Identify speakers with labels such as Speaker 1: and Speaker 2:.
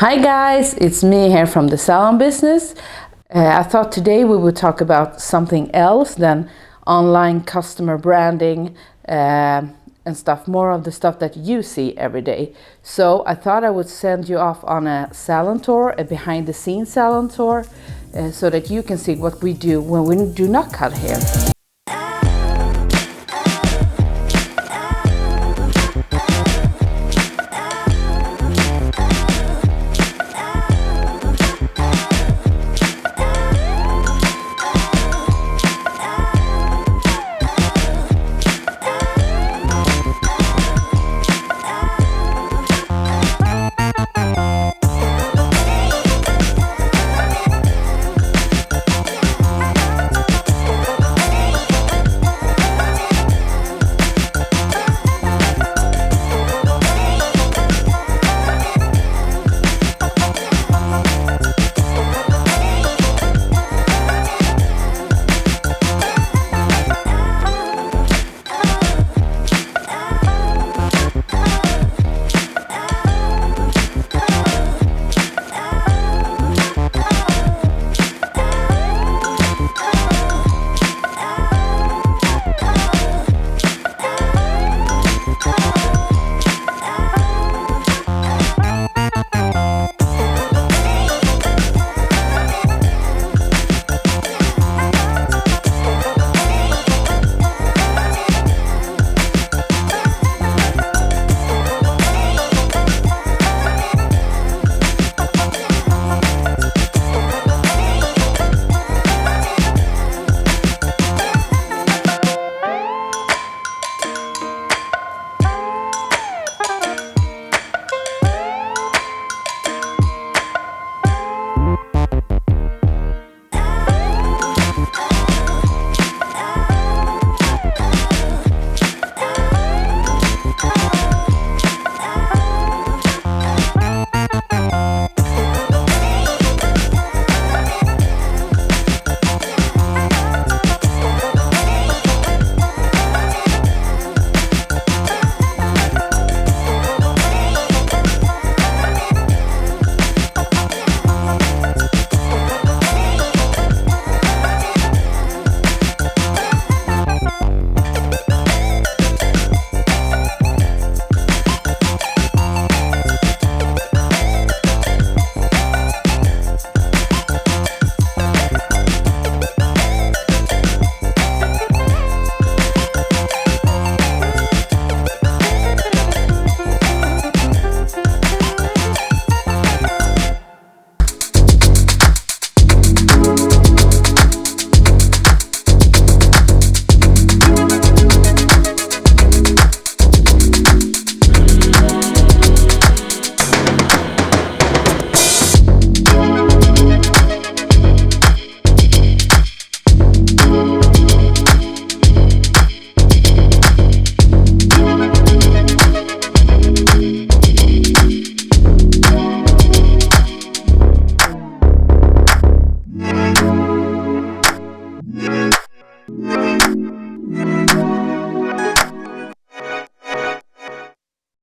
Speaker 1: Hi guys, it's me here from the salon business. I thought today we would talk about something else than online customer branding and stuff, more of the stuff that you see every day. So I thought I would send you off on a salon tour, a behind the scenes salon tour, so that you can see what we do when we do not cut hair.